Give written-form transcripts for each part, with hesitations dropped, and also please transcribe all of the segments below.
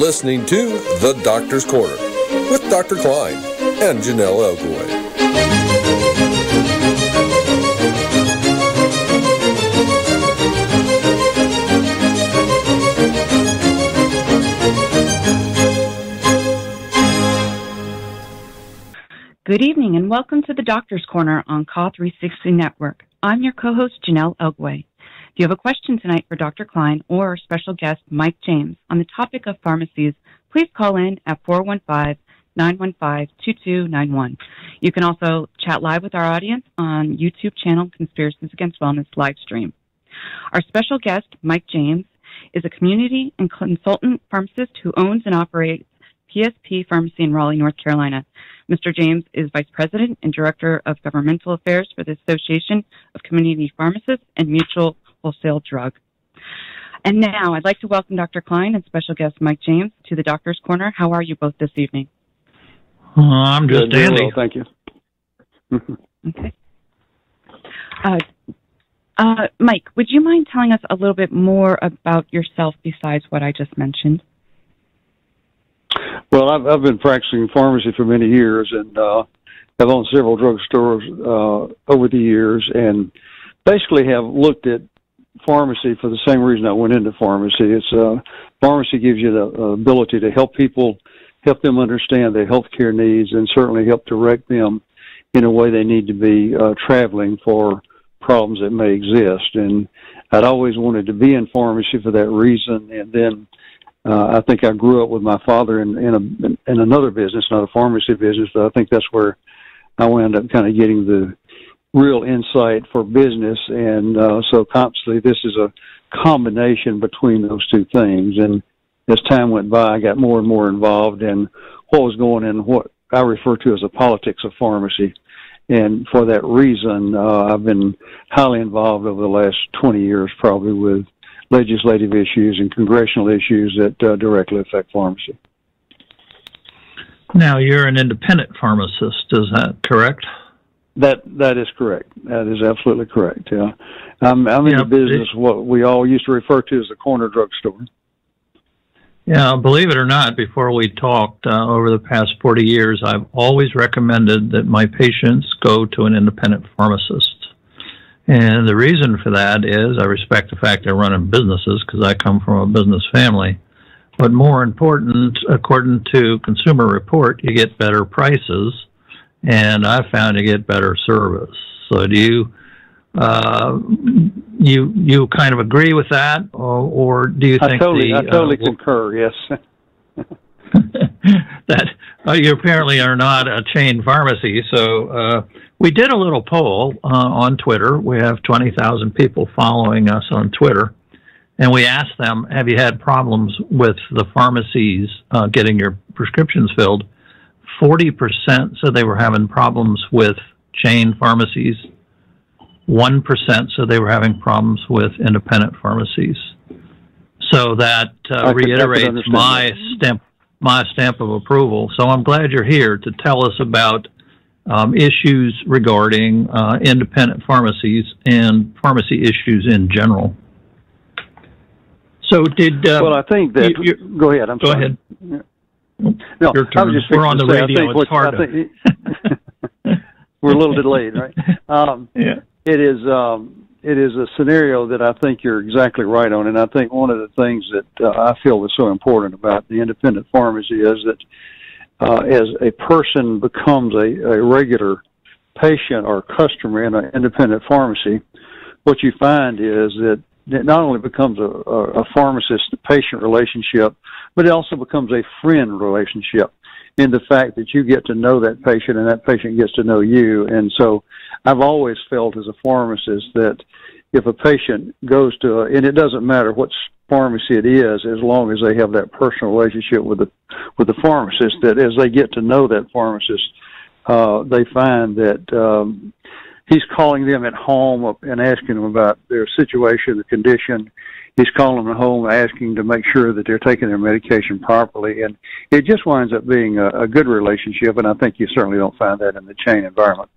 listening to The Doctor's Corner with Dr. Kline and Janelle Elgaway. Good evening and welcome to The Doctor's Corner on Call 360 Network. I'm your co-host, Janelle Elgaway. If you have a question tonight for Dr. Kline or our special guest, Mike James, on the topic of pharmacies, please call in at 415-915-2291. You can also chat live with our audience on YouTube channel Conspiracies Against Wellness live stream. Our special guest, Mike James, is a community and consultant pharmacist who owns and operates PSP Pharmacy in Raleigh, North Carolina. Mr. James is Vice President and Director of Governmental Affairs for the Association of Community Pharmacists and Mutual Wholesale Drug. And now I'd like to welcome Dr. Kline and special guest Mike James to the Doctor's Corner. How are you both this evening? I'm just dandy. Well, thank you. Okay. Mike, would you mind telling us a little bit more about yourself besides what I just mentioned? Well, I've been practicing pharmacy for many years, and have owned several drugstores over the years, and basically have looked at pharmacy for the same reason I went into pharmacy. It's pharmacy gives you the ability to help people, help them understand their healthcare needs, and certainly help direct them in a way they need to be traveling for problems that may exist. And I'd always wanted to be in pharmacy for that reason, and then I think I grew up with my father in another business, not a pharmacy business, but I think that's where I wound up kind of getting the real insight for business. And so constantly this is a combination between those two things. And as time went by, I got more and more involved in what was going in what I refer to as the politics of pharmacy. And for that reason, I've been highly involved over the last 20 years probably with legislative issues and congressional issues that directly affect pharmacy. Now, you're an independent pharmacist, is that correct? That is correct. That is absolutely correct, yeah. I'm in the business, what we all used to refer to as the corner drugstore. Yeah, believe it or not, before we talked over the past 40 years, I've always recommended that my patients go to an independent pharmacist. And the reason for that is I respect the fact they're running businesses because I come from a business family. But more important, according to Consumer Report, you get better prices, and I found you get better service. So do you kind of agree with that, or do you think I totally concur, yes. That you apparently are not a chain pharmacy. So we did a little poll on Twitter. We have 20,000 people following us on Twitter. And we asked them, have you had problems with the pharmacies getting your prescriptions filled? 40% said they were having problems with chain pharmacies. 1% said they were having problems with independent pharmacies. So that reiterates my stamp of approval. So I'm glad you're here to tell us about issues regarding independent pharmacies and pharmacy issues in general. So well, I think that... go ahead. Go ahead. No, your turn. We're on the radio. It's hard to... We're a little delayed, right? Yeah. It is a scenario that I think you're exactly right on, and I think one of the things that I feel is so important about the independent pharmacy is that as a person becomes a regular patient or customer in an independent pharmacy, what you find is that it not only becomes a pharmacist-patient relationship, but it also becomes a friend relationship in the fact that you get to know that patient and that patient gets to know you. And so I've always felt as a pharmacist that if a patient goes to, and it doesn't matter what pharmacy it is, as long as they have that personal relationship with the pharmacist, that as they get to know that pharmacist, they find that he's calling them at home and asking them about their situation, the condition. He's calling them at home, asking to make sure that they're taking their medication properly. And it just winds up being a good relationship, and I think you certainly don't find that in the chain environment.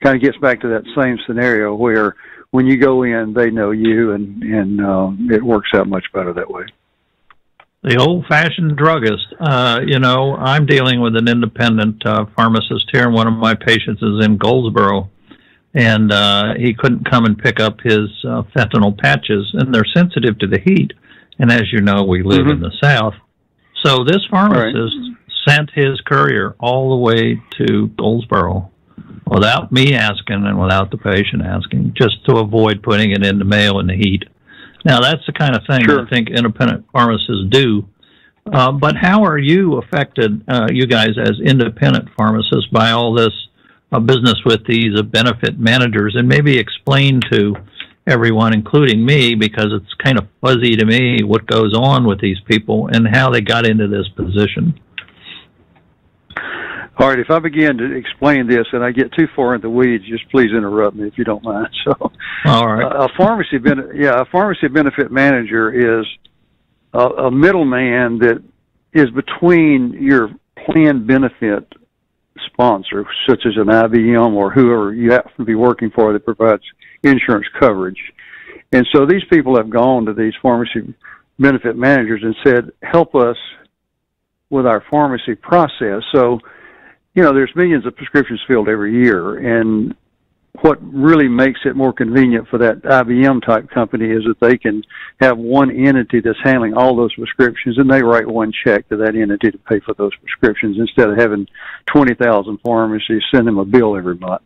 Kind of gets back to that same scenario where when you go in, they know you, and it works out much better that way. The old-fashioned druggist. I'm dealing with an independent pharmacist here, and one of my patients is in Goldsboro, and he couldn't come and pick up his fentanyl patches, and they're sensitive to the heat. And as you know, we live in the South. So this pharmacist sent his courier all the way to Goldsboro without me asking and without the patient asking, just to avoid putting it in the mail in the heat. Now, that's the kind of thing I think independent pharmacists do. But how are you affected, you guys as independent pharmacists, by all this business with these benefit managers? And maybe explain to everyone, including me, because it's kind of fuzzy to me what goes on with these people and how they got into this position. All right, if I begin to explain this and I get too far into the weeds, just please interrupt me if you don't mind. So, all right, a pharmacy benefit manager is a middleman that is between your plan benefit sponsor, such as an IBM or whoever you happen to be working for that provides insurance coverage. And so these people have gone to these pharmacy benefit managers and said, help us with our pharmacy process. So, there's millions of prescriptions filled every year, and what really makes it more convenient for that IBM type company is that they can have one entity that's handling all those prescriptions, and they write one check to that entity to pay for those prescriptions instead of having 20,000 pharmacies send them a bill every month.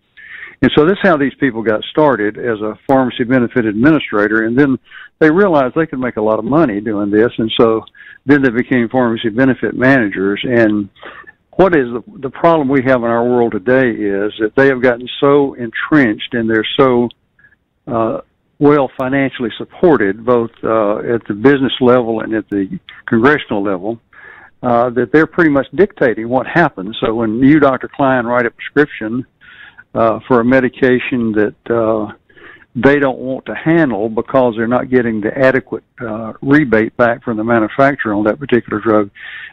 And so this is how these people got started as a pharmacy benefit administrator, and then they realized they could make a lot of money doing this, and so then they became pharmacy benefit managers. And what is the problem we have in our world today is that they have gotten so entrenched and they're so well financially supported, both at the business level and at the congressional level, that they're pretty much dictating what happens. So when you, Dr. Kline, write a prescription for a medication that they don't want to handle because they're not getting the adequate rebate back from the manufacturer on that particular drug,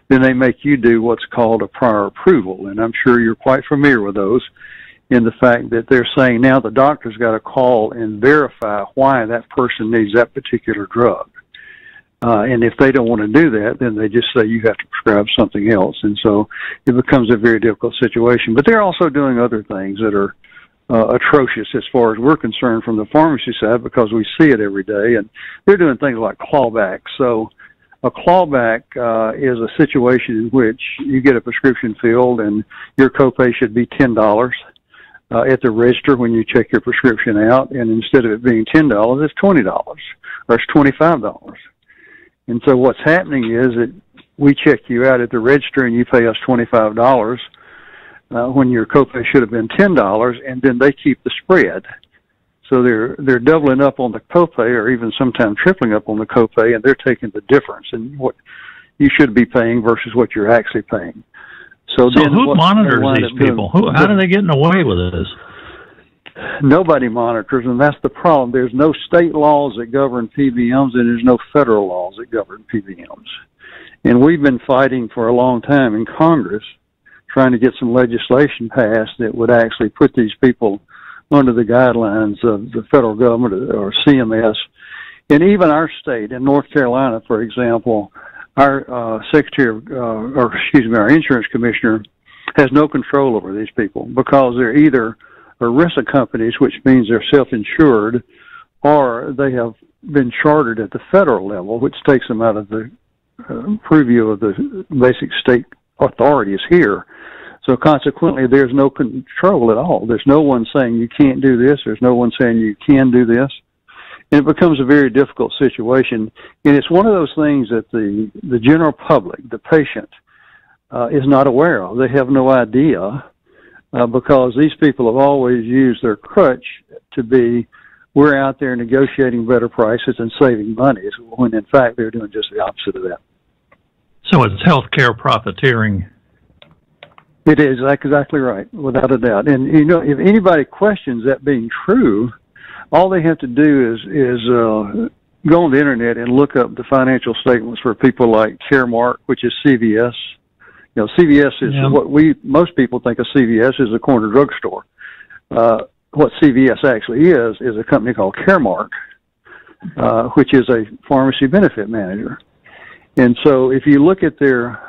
then they make you do what's called a prior approval. And I'm sure you're quite familiar with those, in the fact that they're saying now the doctor's got to call and verify why that person needs that particular drug. And if they don't want to do that, then they just say you have to prescribe something else. And so it becomes a very difficult situation. But they're also doing other things that are atrocious as far as we're concerned from the pharmacy side, because we see it every day. And they're doing things like clawbacks. So a clawback is a situation in which you get a prescription filled and your copay should be $10 at the register when you check your prescription out. And instead of it being $10, it's $20 or it's $25. And so what's happening is that we check you out at the register and you pay us $25 when your copay should have been $10, and then they keep the spread. So they're doubling up on the copay, or even sometimes tripling up on the copay, and they're taking the difference in what you should be paying versus what you're actually paying. So then who monitors these people? How are they getting away with this? Nobody monitors, and that's the problem. There's no state laws that govern PBMs, and there's no federal laws that govern PBMs. And we've been fighting for a long time in Congress, trying to get some legislation passed that would actually put these people under the guidelines of the federal government or CMS. And even our state, in North Carolina, for example, our our insurance commissioner has no control over these people because they're either ERISA companies, which means they're self-insured, or they have been chartered at the federal level, which takes them out of the purview of the basic state authorities here. So consequently, there's no control at all. There's no one saying you can't do this. There's no one saying you can do this. And it becomes a very difficult situation. And it's one of those things that the general public, the patient, is not aware of. They have no idea because these people have always used their crutch to be, we're out there negotiating better prices and saving money, when in fact they're doing just the opposite of that. So it's healthcare profiteering. It is exactly right, without a doubt. And if anybody questions that being true, all they have to do is go on the internet and look up the financial statements for people like Caremark, which is CVS. CVS is what most people think of CVS is a corner drugstore. What CVS actually is a company called Caremark, which is a pharmacy benefit manager. And so if you look at their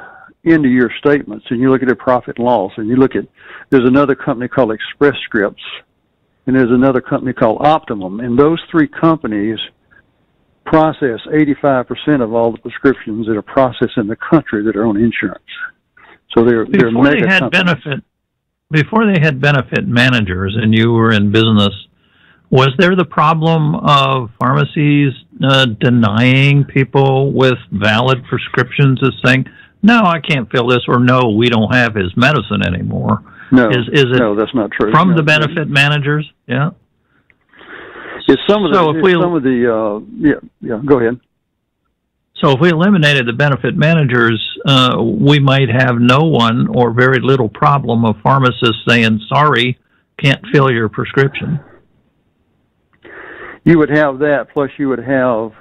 end-of-year statements and you look at their profit and loss, and you look at, there's another company called Express Scripts, and there's another company called Optimum, and those three companies process 85% of all the prescriptions that are processed in the country that are on insurance. So they're mega companies. Before they had benefit managers and you were in business, was there the problem of pharmacies denying people with valid prescriptions as saying, no, I can't fill this, or no, we don't have his medicine anymore? No, is it no, that's not true. From the benefit managers? Yeah. It's some of the, go ahead. So if we eliminated the benefit managers, we might have no one or very little problem of pharmacists saying, sorry, can't fill your prescription. You would have that, plus you would have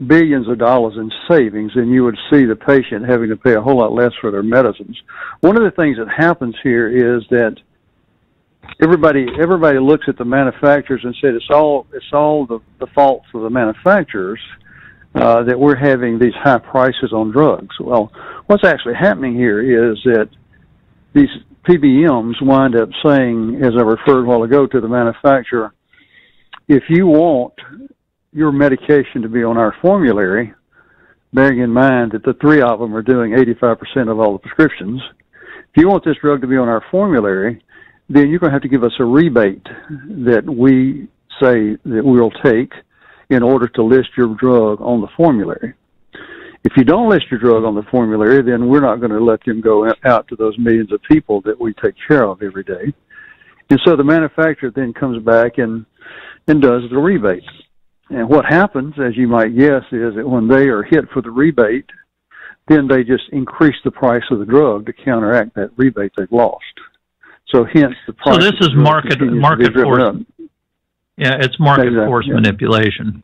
billions of dollars in savings, and you would see the patient having to pay a whole lot less for their medicines. One of the things that happens here is that everybody looks at the manufacturers and said it's all the faults of the manufacturers that we're having these high prices on drugs. Well, what's actually happening here is that these PBMs wind up saying, as I referred a while ago, to the manufacturer, if you want your medication to be on our formulary, bearing in mind that the three of them are doing 85% of all the prescriptions, if you want this drug to be on our formulary, then you're going to have to give us a rebate that we say that we'll take in order to list your drug on the formulary. If you don't list your drug on the formulary, then we're not going to let them go out to those millions of people that we take care of every day. And so the manufacturer then comes back and does the rebate. And what happens, as you might guess, is that when they are hit for the rebate, then they just increase the price of the drug to counteract that rebate they've lost. So hence the price. So this is market force. Yeah, it's market force manipulation.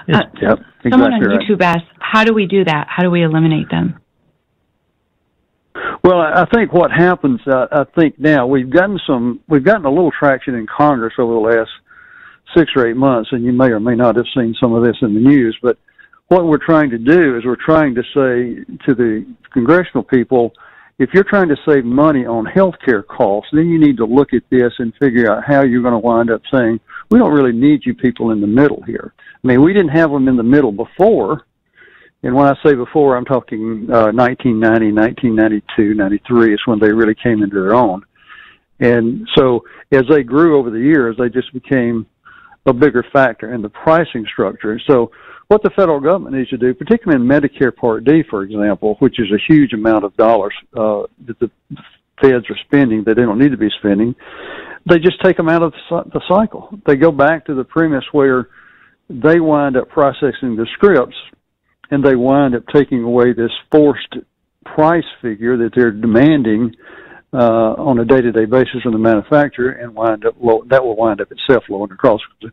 Yep, exactly. Someone on YouTube asked, how do we do that? How do we eliminate them? Well, I think what happens, I think now we've gotten a little traction in Congress over the last 6 or 8 months, and you may or may not have seen some of this in the news, but what we're trying to do is we're trying to say to the congressional people, if you're trying to save money on health care costs, then you need to look at this and figure out how you're going to wind up saying, we don't really need you people in the middle here. I mean, we didn't have them in the middle before, and when I say before, I'm talking 1990, 1992, 93 is when they really came into their own. And so as they grew over the years, they just became a bigger factor in the pricing structure. So what the federal government needs to do, particularly in Medicare Part D, for example, which is a huge amount of dollars that the feds are spending that they don't need to be spending, they just take them out of the cycle. They go back to the premise where they wind up processing the scripts, and they wind up taking away this forced price figure that they're demanding on a day-to-day basis from the manufacturer, and that will wind up itself lowering the cost. If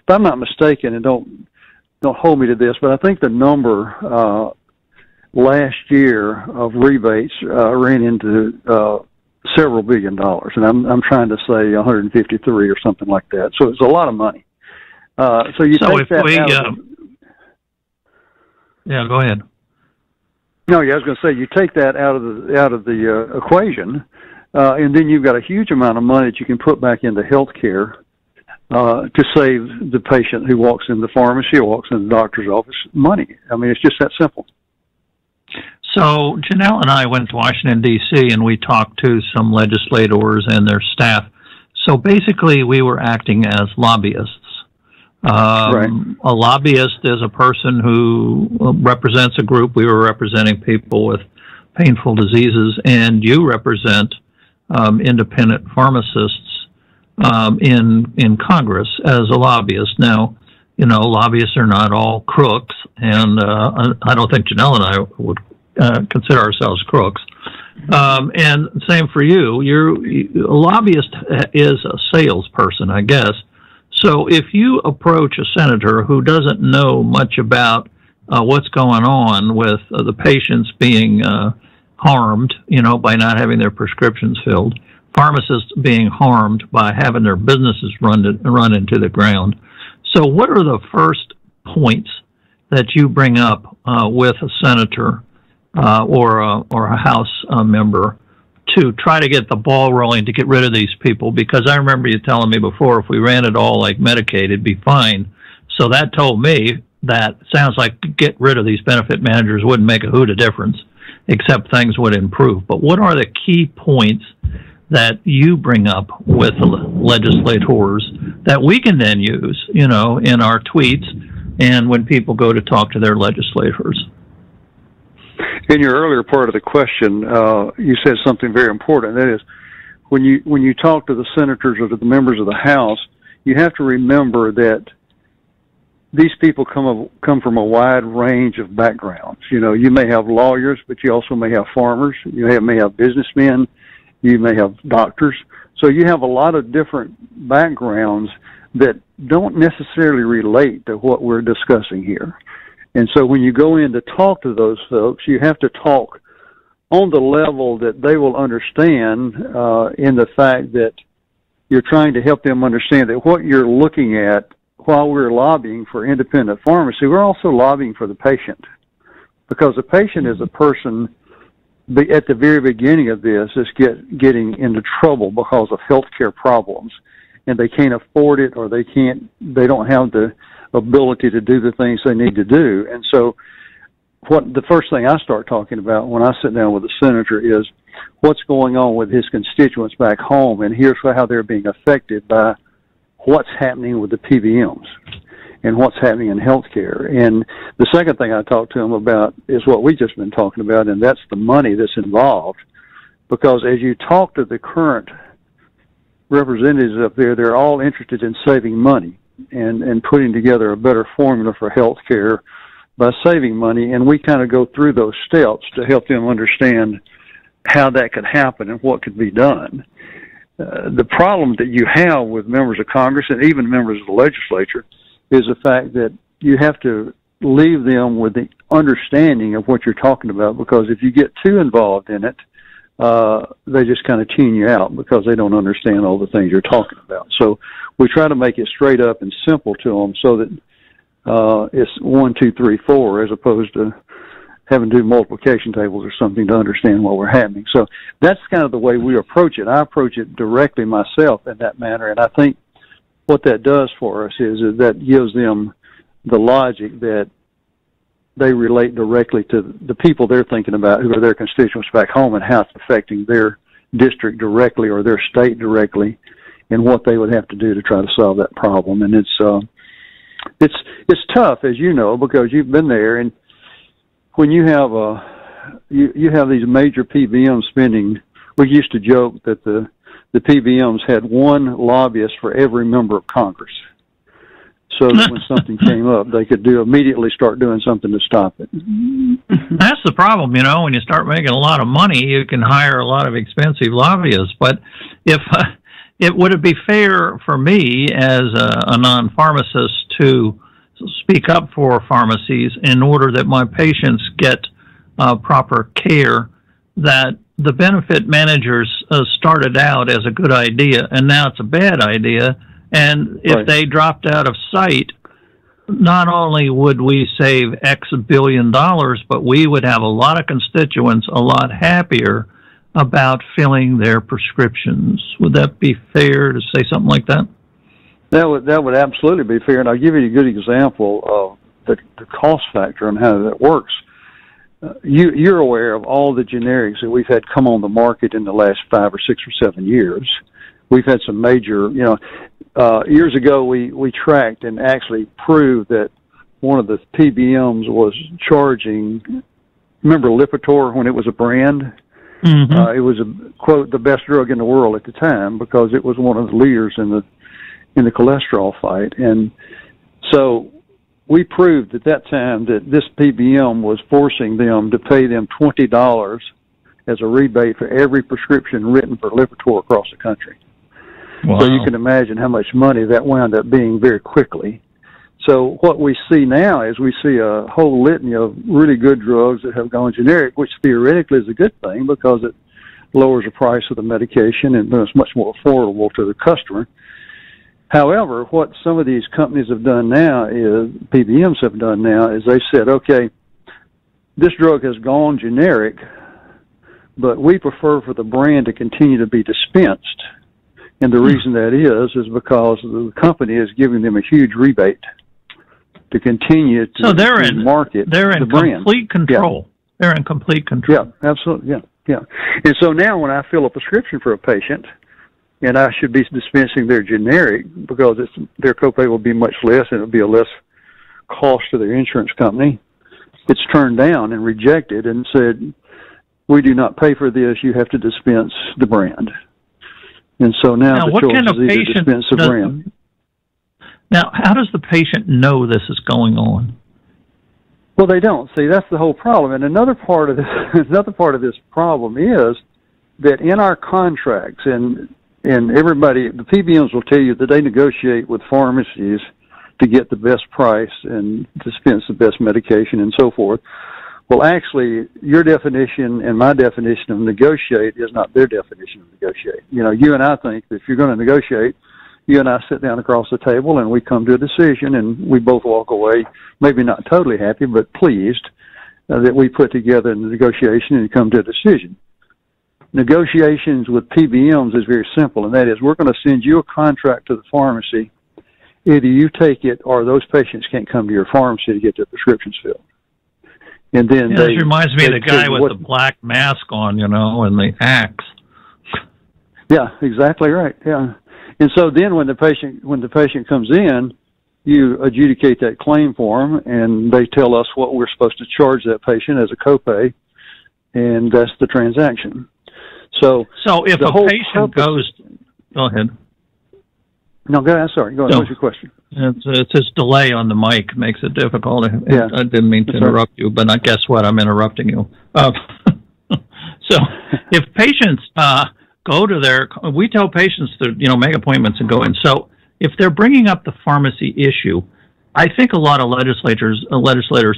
I'm not mistaken, and don't hold me to this, but I think the number last year of rebates ran into several $1 billion, and I'm trying to say 153 or something like that. So it's a lot of money. So you take that out of yeah, go ahead. No, yeah, I was going to say you take that out of the equation, and then you've got a huge amount of money that you can put back into health care to save the patient who walks in the pharmacy or walks in the doctor's office money. I mean, it's just that simple. So Janelle and I went to Washington, D.C., and we talked to some legislators and their staff. So basically, we were acting as lobbyists. Right. A lobbyist is a person who represents a group. We were representing people with painful diseases, and you represent independent pharmacists in Congress as a lobbyist. Now, you know, lobbyists are not all crooks, and I don't think Janelle and I would consider ourselves crooks. And same for you. A lobbyist is a salesperson, I guess. So if you approach a senator who doesn't know much about what's going on with the patients being harmed, you know, by not having their prescriptions filled, pharmacists being harmed by having their businesses run into the ground. So what are the first points that you bring up with a senator or a House member to try to get the ball rolling to get rid of these people? Because I remember you telling me before, if we ran it all like Medicaid, it'd be fine. So that told me that sounds like get rid of these benefit managers wouldn't make a hoot of difference, except things would improve. But what are the key points that you bring up with the legislators that we can then use, in our tweets and when people go to talk to their legislators? In your earlier part of the question, you said something very important. That is, when you talk to the senators or to the members of the House, you have to remember that these people come from a wide range of backgrounds. You may have lawyers, but you also may have farmers. You may have businessmen. You may have doctors. So you have a lot of different backgrounds that don't necessarily relate to what we're discussing here. And so when you go in to talk to those folks, you have to talk on the level that they will understand, in the fact that you're trying to help them understand that what you're looking at while we're lobbying for independent pharmacy, we're also lobbying for the patient. Because the patient is a person at the very beginning of this is getting into trouble because of healthcare problems, and they can't afford it, or they don't have the ability to do the things they need to do. And so the first thing I start talking about when I sit down with a senator is what's going on with his constituents back home, and here's how they're being affected by what's happening with the PBMs and what's happening in healthcare. And the second thing I talk to him about is what we've just been talking about, and that's the money that's involved. Because as you talk to the current representatives up there, they're all interested in saving money and putting together a better formula for healthcare by saving money. And we kind of go through those steps to help them understand how that could happen and what could be done. The problem that you have with members of Congress and even members of the legislature is the fact that you have to leave them with the understanding of what you're talking about, because if you get too involved in it, they just kind of tune you out because they don't understand all the things you're talking about. So we try to make it straight up and simple to them so that it's 1, 2, 3, 4, as opposed to having to do multiplication tables or something to understand what we're having. So that's kind of the way we approach it. I approach it directly myself in that manner, and I think what that does for us is that gives them the logic that they relate directly to the people they're thinking about, who are their constituents back home, and how it's affecting their district directly or their state directly, and what they would have to do to try to solve that problem. And it's tough, as you know, because you've been there. And when you have you have these major PBMs spending, we used to joke that the PBMs had one lobbyist for every member of Congress, so that when something came up, they could immediately start doing something to stop it. That's the problem, when you start making a lot of money, you can hire a lot of expensive lobbyists. But if would it be fair for me as a non-pharmacist to speak up for pharmacies in order that my patients get proper care, that the benefit managers started out as a good idea and now it's a bad idea? And if they dropped out of sight, not only would we save X billion dollars, but we would have a lot of constituents a lot happier about filling their prescriptions. Would that be fair to say something like that? That would absolutely be fair, and I'll give you a good example of the cost factor and how that works. You're aware of all the generics that we've had come on the market in the last 5 or 6 or 7 years. We've had some major, years ago we tracked and actually proved that one of the PBMs was charging, remember Lipitor when it was a brand? Mm-hmm. It was, quote, the best drug in the world at the time because it was one of the leaders in the cholesterol fight. And so we proved at that time that this PBM was forcing them to pay them $20 as a rebate for every prescription written for Lipitor across the country. Wow. So you can imagine how much money that wound up being very quickly. So what we see now is we see a whole litany of really good drugs that have gone generic, which theoretically is a good thing because it lowers the price of the medication and it's much more affordable to the customer. However, what some of these companies have done now is, PBMs have done now, is they said, okay, this drug has gone generic, but we prefer for the brand to continue to be dispensed. And the reason that is because the company is giving them a huge rebate to continue to, market they're in the brand. Complete control. Yeah. They're in complete control. Yeah, absolutely. Yeah. And so now when I fill a prescription for a patient, and I should be dispensing their generic because their copay will be much less and it'll be a less cost to their insurance company, it's turned down and rejected and said, we do not pay for this, you have to dispense the brand. And so now the choice is either dispense the brand. Now, how does the patient know this is going on? Well, they don't. See, that's the whole problem. And another part of this problem is that in our contracts, and everybody, the PBMs will tell you that they negotiate with pharmacies to get the best price and dispense the best medication and so forth. Well, actually, your definition and my definition of negotiate is not their definition of negotiate. You and I think that if you're going to negotiate, you and I sit down across the table and we come to a decision and we both walk away, maybe not totally happy, but pleased that we put together a negotiation and come to a decision. Negotiations with PBMs is very simple, and that is we're going to send you a contract to the pharmacy. Either you take it or those patients can't come to your pharmacy to get their prescriptions filled. And then this reminds me of the guy with the black mask on, and the axe. Yeah, exactly right. Yeah. And so then when the patient comes in, you adjudicate that claim form, and they tell us what we're supposed to charge that patient as a copay, and that's the transaction. So if a patient goes, go ahead. No, go ahead. Sorry, go ahead. What's your question? It's this delay on the mic makes it difficult. Yeah. I didn't mean to interrupt you, but I guess what? I'm interrupting you. So if patients go to we tell patients to make appointments and go in. So if they're bringing up the pharmacy issue, I think a lot of legislators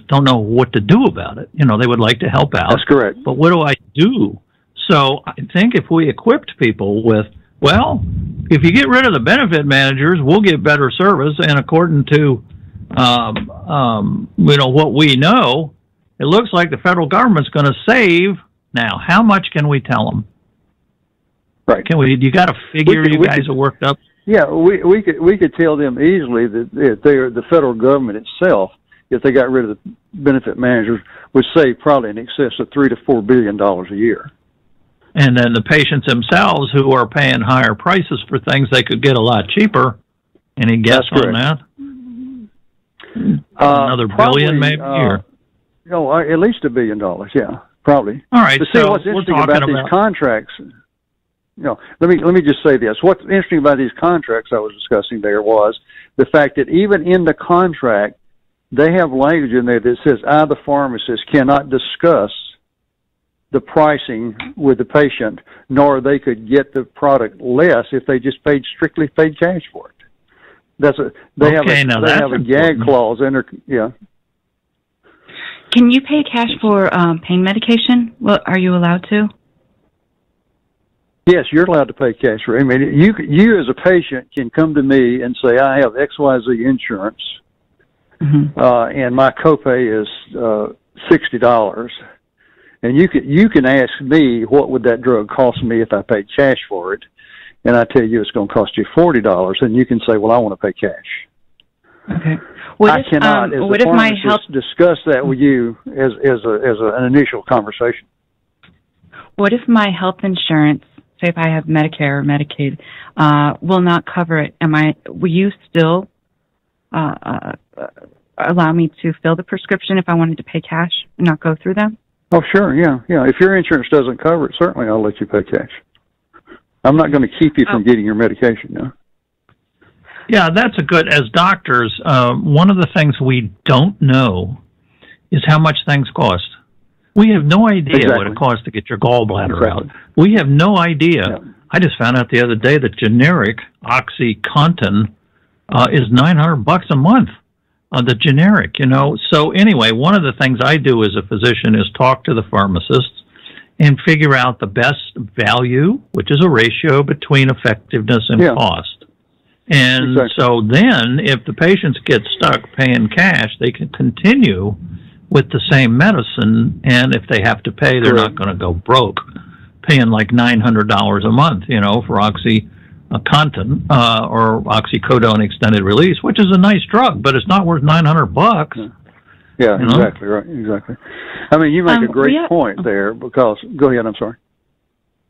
don't know what to do about it. They would like to help out. That's correct. But what do I do? So I think if we equipped people with, well, if you get rid of the benefit managers, we'll get better service. And according to, what we know, it looks like the federal government's going to save. Now, how much can we tell them? Right. You got a figure you guys are worked up? Yeah, we could tell them easily that the federal government itself, if they got rid of the benefit managers, would save probably in excess of $3 to $4 billion a year. And then the patients themselves who are paying higher prices for things they could get a lot cheaper. Any guess on that? Another billion maybe? At least $1 billion, yeah, probably. All right. But see, what's interesting about these contracts, let me just say this. What's interesting about these contracts I was discussing there was the fact that even in the contract, they have language in there that says, I, the pharmacist, cannot discuss the pricing with the patient, nor they could get the product less if they just strictly paid cash for it. They have a gag clause in there. Yeah. Can you pay cash for pain medication? Well, are you allowed to? Yes, you're allowed to pay cash for it. I mean, you as a patient can come to me and say, I have XYZ insurance, and my copay is $60. And you can ask me, what would that drug cost me if I paid cash for it? And I tell you it's going to cost you $40, and you can say, well, I want to pay cash. Okay. I cannot, as a pharmacist, discuss that with you as an initial conversation. What if my health insurance, say if I have Medicare or Medicaid, will not cover it? Will you still allow me to fill the prescription if I wanted to pay cash and not go through them? Oh, sure, yeah. If your insurance doesn't cover it, certainly I'll let you pay cash. I'm not going to keep you from getting your medication, no. Yeah, that's as doctors, one of the things we don't know is how much things cost. We have no idea what it costs to get your gallbladder out. We have no idea. Yeah. I just found out the other day that generic OxyContin is $900 a month. The generic, So anyway, one of the things I do as a physician is talk to the pharmacists and figure out the best value, which is a ratio between effectiveness and cost. And so then if the patients get stuck paying cash, they can continue with the same medicine, and if they have to pay, they're not going to go broke paying like $900 a month, for OxyContin or oxycodone extended release, which is a nice drug, but it's not worth $900. Yeah, exactly right. Exactly. I mean, you make a great point there because. Go ahead. I'm sorry.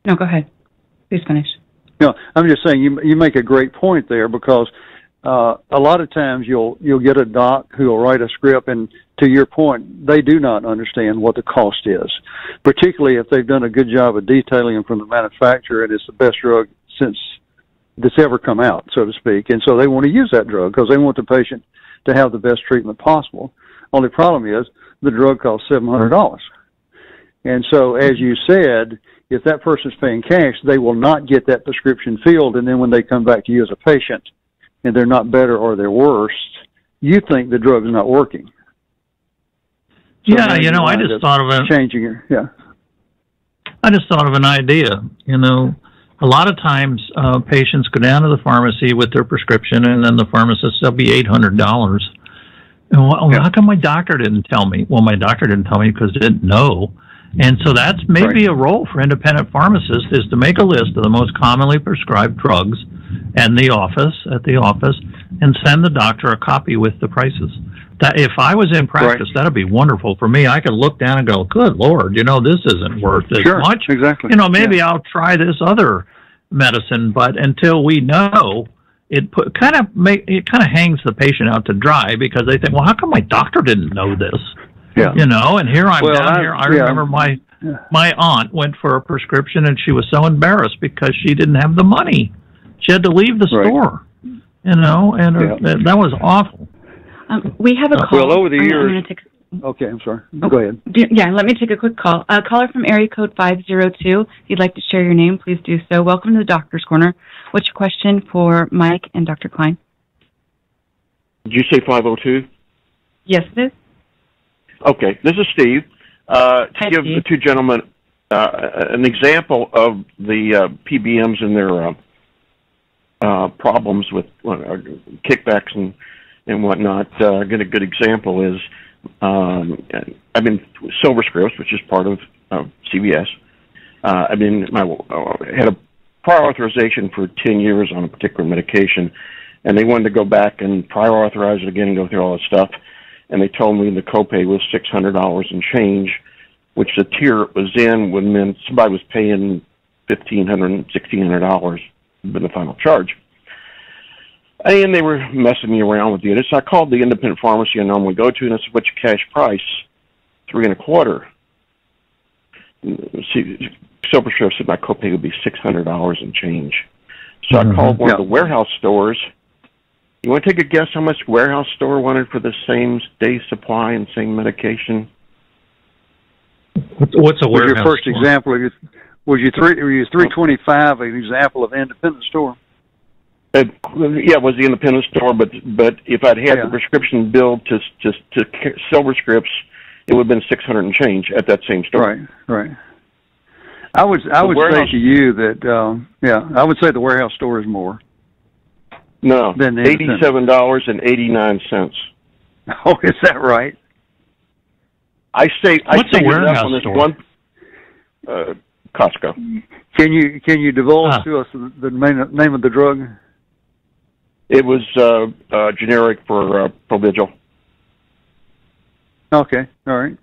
No, go ahead. Please finish. No, I'm just saying you make a great point there because a lot of times you'll get a doc who will write a script, and to your point, they do not understand what the cost is, particularly if they've done a good job of detailing them from the manufacturer and it's the best drug that's ever come out, so to speak. And so they want to use that drug because they want the patient to have the best treatment possible. Only problem is the drug costs $700. And so, as you said, if that person's paying cash, they will not get that prescription filled, and then when they come back to you as a patient and they're not better or they're worse, you think the drug is not working. So I just thought of I just thought of an idea. A lot of times patients go down to the pharmacy with their prescription, and then the pharmacist, they'll be $800. And how come my doctor didn't tell me? Well, my doctor didn't tell me because they didn't know. And so that's maybe a role for independent pharmacists, is to make a list of the most commonly prescribed drugs at the office, and send the doctor a copy with the prices. That if I was in practice, that'd be wonderful for me. I could look down and go, "Good Lord, this isn't worth as much." Exactly. Maybe I'll try this other medicine, but until we know, it kind of hangs the patient out to dry because they think, "Well, how come my doctor didn't know this?" Yeah. And here I'm down here. I remember my aunt went for a prescription, and she was so embarrassed because she didn't have the money. She had to leave the store, and that was awful. We have a call. Well, over the years. Okay, I'm sorry. Go ahead. Yeah, let me take a quick call. A caller from area code 502. If you'd like to share your name, please do so. Welcome to the Doctor's Corner. What's your question for Mike and Dr. Kline? Did you say 502? Yes, it is. Okay, this is Steve. Hi, to give Steve. the two gentlemen an example of the PBMs and their problems with kickbacks and whatnot, a good example is I've been Silver Scripts, which is part of CVS. I had a prior authorization for 10 years on a particular medication, and they wanted to go back and prior authorize it again and go through all this stuff. And they told me the copay was $600 and change, which the tier it was in would mean somebody was paying $1,500, $1,600 in the final charge. And they were messing me around with it. So I called the independent pharmacy I normally go to, and I said, "What's your cash price?" $325. Silver Script said my copay would be $600 and change. So I called one of the warehouse stores. You want to take a guess how much warehouse store wanted for the same day supply and same medication? What's a warehouse? Your first store? example was you $325 an example of an independent store? It was the independent store, but if I'd had the prescription billed to Silver Scripts, it would have been $600 and change at that same store. Right. I would say to you that I would say the warehouse store is more. No, $87.89. Oh, is that right? I say a warehouse on this store? one. Costco. Can you divulge to us the name of the drug? It was generic for Provigil. Okay, all right.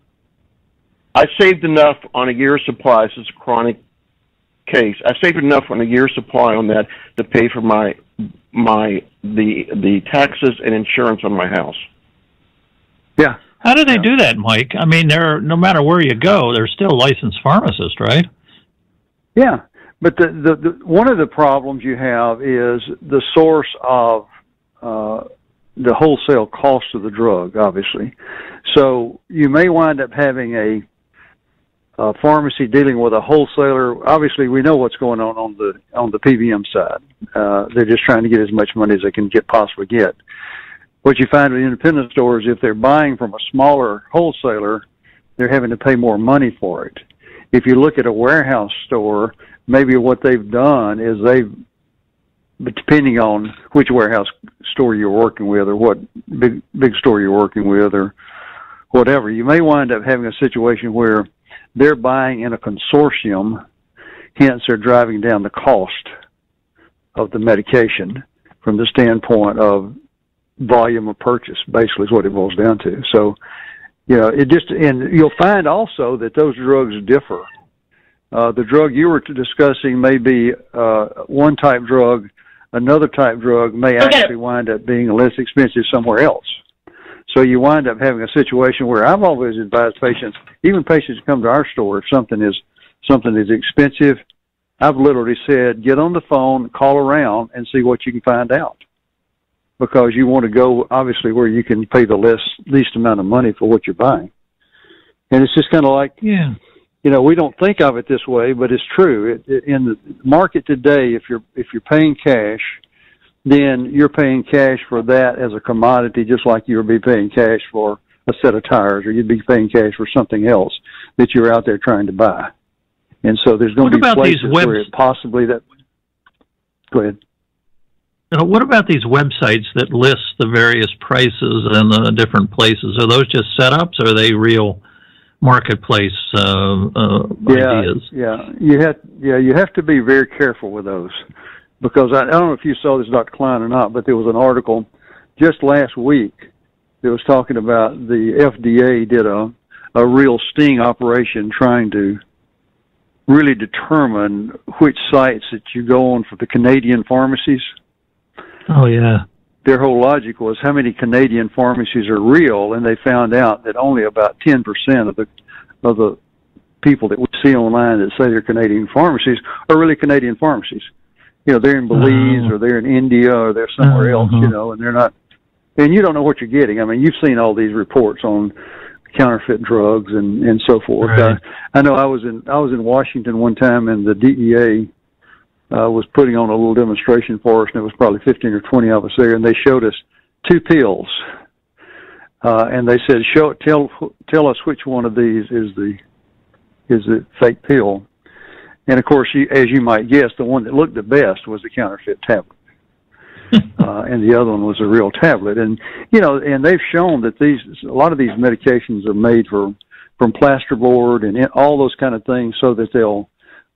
I saved enough on a year's supply. This is a chronic case. I saved enough on a year's supply on that to pay for the taxes and insurance on my house. Yeah. How do they do that, Mike? I mean, no matter where you go, they're still licensed pharmacists, right? Yeah, but the one of the problems you have is the source of the wholesale cost of the drug, obviously. So you may wind up having a pharmacy dealing with a wholesaler. Obviously, we know what's going on the PBM side. They're just trying to get as much money as they can possibly get. What you find with independent stores, if they're buying from a smaller wholesaler, they're having to pay more money for it. If you look at a warehouse store, maybe what they've done is but depending on which warehouse store you're working with, or what big store you're working with, or whatever, you may wind up having a situation where they're buying in a consortium, hence they're driving down the cost of the medication from the standpoint of volume of purchase, basically is what it boils down to. So, and you'll find also that those drugs differ. The drug you were discussing may be one type drug. Another type drug may actually wind up being less expensive somewhere else. So you wind up having a situation where I've always advised patients, even patients who come to our store, if something is expensive, I've literally said, get on the phone, call around, and see what you can find out. Because you want to go, obviously, where you can pay the least amount of money for what you're buying. And it's just kind of like, we don't think of it this way, but it's true. In the market today, if you're paying cash, then you're paying cash for that as a commodity, just like you would be paying cash for a set of tires, or you'd be paying cash for something else that you're out there trying to buy. And so there's going to be places where it possibly that. Go ahead. What about these websites that list the various prices in the different places? Are those just setups, or are they real marketplace ideas? Yeah. You have to be very careful with those, because I don't know if you saw this, Dr. Kline, or not, but there was an article just last week that was talking about the FDA did a real sting operation trying to really determine which sites that you go on for the Canadian pharmacies. Oh, yeah. Their whole logic was how many Canadian pharmacies are real, and they found out that only about 10% of the people that we see online that say they're Canadian pharmacies are really Canadian pharmacies. They're in Belize, or they're in India, or they're somewhere else, and they're not. And you don't know what you're getting. I mean, you've seen all these reports on counterfeit drugs and so forth. Right. I know I was in Washington one time, and the DEA was putting on a little demonstration for us, and it was probably 15 or 20 of us there, and they showed us 2 pills, and they said, tell us which one of these is the fake pill. And of course, as you might guess, the one that looked the best was the counterfeit tablet. And the other one was a real tablet. And, and they've shown that a lot of these medications are made from plasterboard and all those kind of things, so that they'll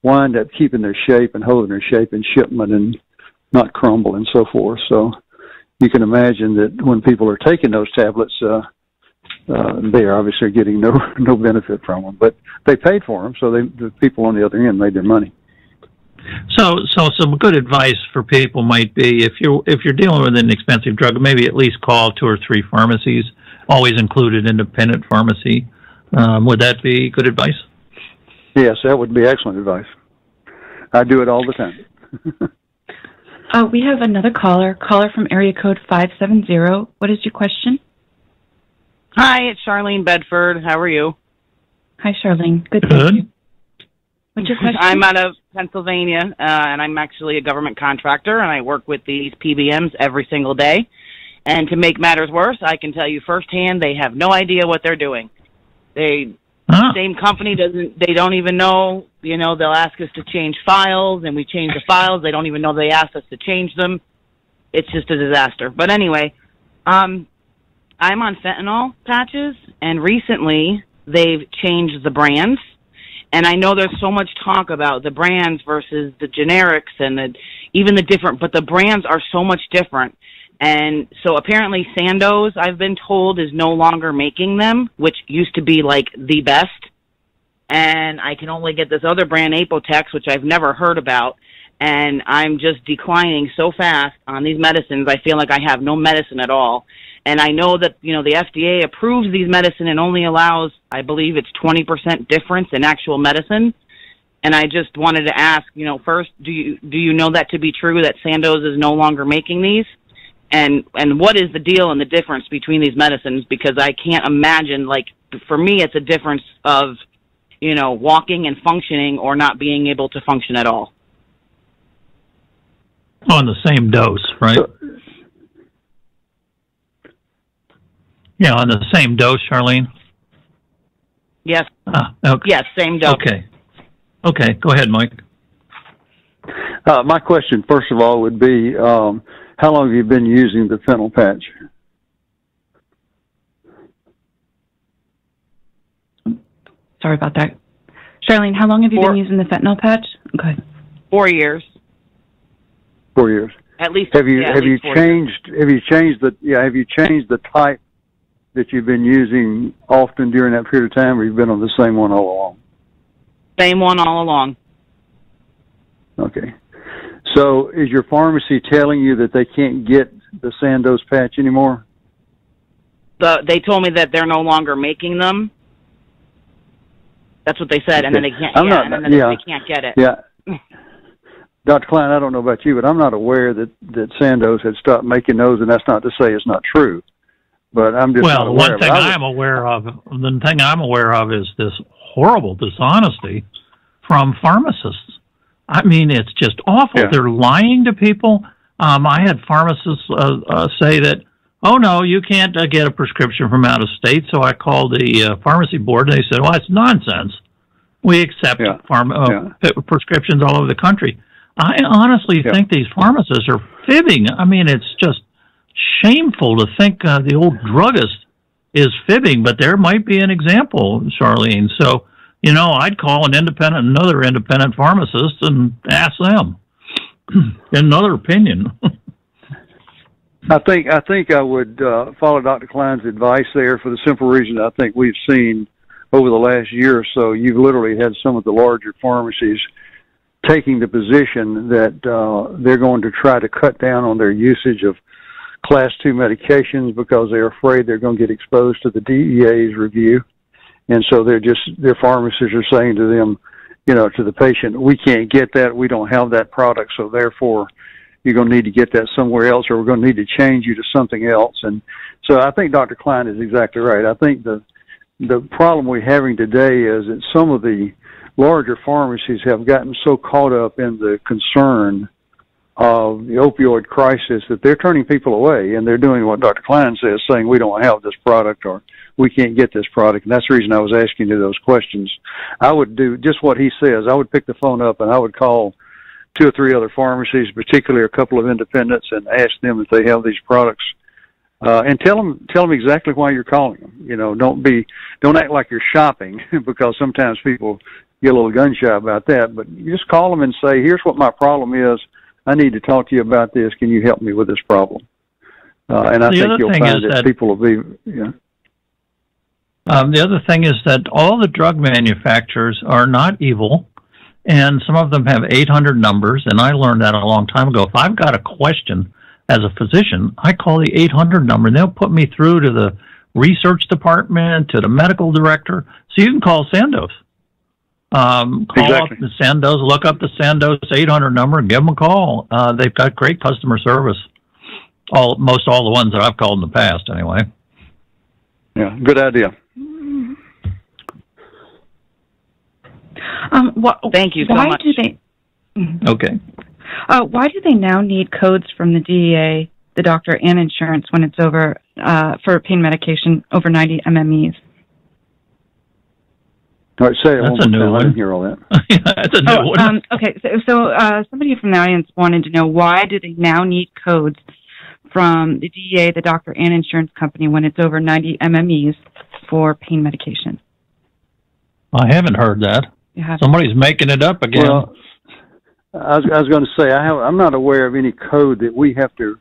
wind up keeping their shape and holding their shape in shipment and not crumble and so forth. So you can imagine that when people are taking those tablets, they are obviously getting no benefit from them, but they paid for them, so the people on the other end made their money. So some good advice for people might be, if you're dealing with an expensive drug, maybe at least call 2 or 3 pharmacies, always include an independent pharmacy. Would that be good advice? Yes, that would be excellent advice. I do it all the time. We have another caller from area code 570. What is your question? Hi, it's Charlene Bedford. How are you? Hi, Charlene. Good. Thank you. What's your question? I'm out of Pennsylvania, and I'm actually a government contractor, and I work with these PBMs every single day. And to make matters worse, I can tell you firsthand, they have no idea what they're doing. Same company they don't even know, they'll ask us to change files, and we change the files. They don't even know they asked us to change them. It's just a disaster. But anyway, I'm on fentanyl patches, and recently they've changed the brands. And I know there's so much talk about the brands versus the generics and even the different, but the brands are so much different. And so apparently Sandoz, I've been told, is no longer making them, which used to be like the best. And I can only get this other brand, Apotex, which I've never heard about. And I'm just declining so fast on these medicines. I feel like I have no medicine at all. And I know that, the FDA approves these medicine and only allows, I believe it's 20% difference in actual medicine. And I just wanted to ask, first, do you know that to be true, that Sandoz is no longer making these? And what is the deal and the difference between these medicines? Because I can't imagine, for me, it's a difference of, walking and functioning or not being able to function at all. On the same dose, right? Yeah, on the same dose, Charlene? Yes. Okay. Yes, same dose. Okay, go ahead, Mike. My question, first of all, would be, how long have you been using the fentanyl patch? Sorry about that. Charlene, how long have you been using the fentanyl patch? Okay. 4 years. 4 years. At least. Have you changed the type that you've been using often during that period of time, or you've been on the same one all along? Same one all along. Okay. So is your pharmacy telling you that they can't get the Sandoz patch anymore? They told me that they're no longer making them. That's what they said, and then they can't. They can't get it. Yeah. Dr. Kline, I don't know about you, but I'm not aware that Sandoz had stopped making those, and that's not to say it's not true. But I'm just not aware of it. The thing I'm aware of is this horrible dishonesty from pharmacists. I mean, it's just awful. Yeah. They're lying to people. I had pharmacists say that, oh, no, you can't get a prescription from out of state. So I called the pharmacy board, and they said, well, it's nonsense. We accept prescriptions all over the country. I honestly think these pharmacists are fibbing. I mean, it's just shameful to think the old druggist is fibbing, but there might be an example, Charlene. So, you know, I'd call another independent pharmacist and ask them another opinion. I think I would follow Dr. Kline's advice there for the simple reason I think we've seen over the last year or so, you've literally had some of the larger pharmacies taking the position that they're going to try to cut down on their usage of Class 2 medications because they're afraid they're going to get exposed to the DEA's review. And so their pharmacists are saying to them, you know, to the patient, we can't get that, we don't have that product, so therefore you're going to need to get that somewhere else, or we're going to need to change you to something else. And so I think Dr. Kline is exactly right. I think the problem we're having today is that some of the larger pharmacies have gotten so caught up in the concern of the opioid crisis that they're turning people away, and they're doing what Dr. Kline says, saying we don't have this product or we can't get this product. And that's the reason I was asking you those questions. I would do just what he says. I would pick the phone up and I would call 2 or 3 other pharmacies, particularly a couple of independents, and ask them if they have these products. And tell them exactly why you're calling them. You know, don't act like you're shopping because sometimes people get a little gun shy about that. But you just call them and say, "Here's what my problem is. I need to talk to you about this. Can you help me with this problem?" And I think you'll find that people will be. Yeah. The other thing is that all the drug manufacturers are not evil, and some of them have 800 numbers. And I learned that a long time ago. If I've got a question as a physician, I call the 800 number, and they'll put me through to the research department, to the medical director. So you can call Sandoz. Call up the Sandoz, look up the Sandoz 800 number, and give them a call. They've got great customer service. Most all the ones that I've called in the past, anyway. Yeah, good idea. Thank you so much. Okay. Why do they now need codes from the DEA, the doctor, and insurance when it's over for pain medication over 90 MMEs? All right, say it. That's a new one. I didn't hear all that. That's a new one. Okay, so somebody from the audience wanted to know, why do they now need codes from the DEA, the doctor, and insurance company when it's over 90 MMEs for pain medication? I haven't heard that. Somebody's making it up again. Well, I was going to say, I'm not aware of any code that we have to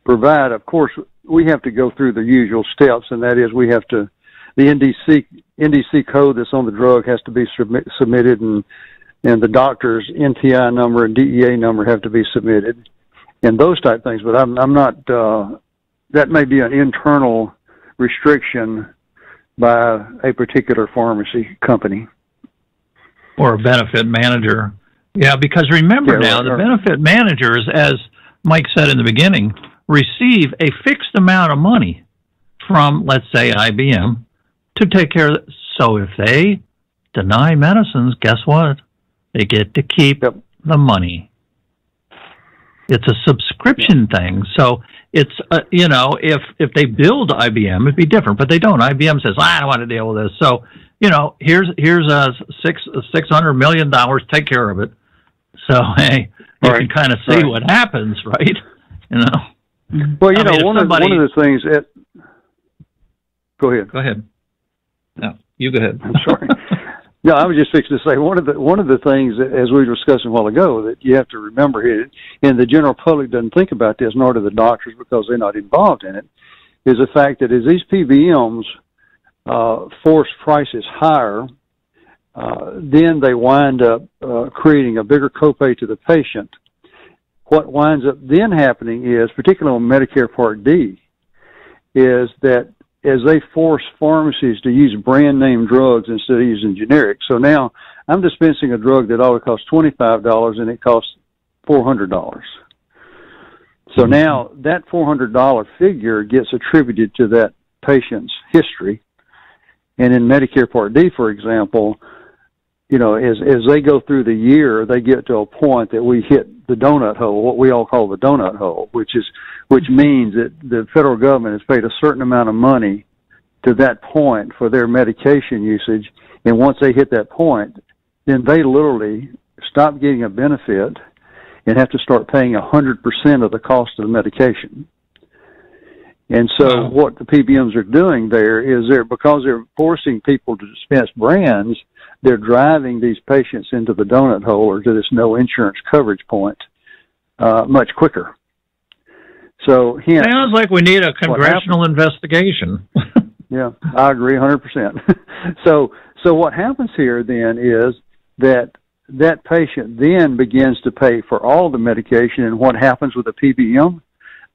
provide. Of course, we have to go through the usual steps, and that is we have to, the NDC code that's on the drug has to be submitted, and the doctor's NTI number and DEA number have to be submitted, and those type things. But I'm not, that may be an internal restriction by a particular pharmacy company. Or a benefit manager. Yeah, because remember the benefit managers, as Mike said in the beginning, receive a fixed amount of money from, let's say, IBM to take care of it. So if they deny medicines, guess what? They get to keep the money. It's a subscription thing. So it's, you know, if they billed IBM, it'd be different, but they don't. IBM says, I don't want to deal with this. So, you know, here's $600 million, take care of it. So, hey, you Right. can kind of see Right. what happens, right? You know. Well, you I know, mean, one of the things that. Go ahead. Go ahead. No, you go ahead. I'm sorry. No, I was just fixing to say one of the things that, as we were discussing a while ago, that you have to remember here, and the general public doesn't think about this, nor do the doctors because they're not involved in it, is the fact that as these PBMs force prices higher, then they wind up creating a bigger copay to the patient. What winds up then happening is, particularly on Medicare Part D, is that as they force pharmacies to use brand name drugs instead of using generic. So now I'm dispensing a drug that ought to cost $25 and it costs $400. So now that $400 figure gets attributed to that patient's history. And in Medicare Part D, for example, you know, as they go through the year, they get to a point that we hit the donut hole, what we all call the donut hole, which means that the federal government has paid a certain amount of money to that point for their medication usage. And once they hit that point, then they literally stop getting a benefit and have to start paying 100% of the cost of the medication. And so what the PBMs are doing there is because they're forcing people to dispense brands, they're driving these patients into the donut hole or to this no insurance coverage point much quicker. So hence, sounds like we need a congressional investigation. Yeah, I agree 100%. So what happens here then is that patient then begins to pay for all the medication, and what happens with the PBM?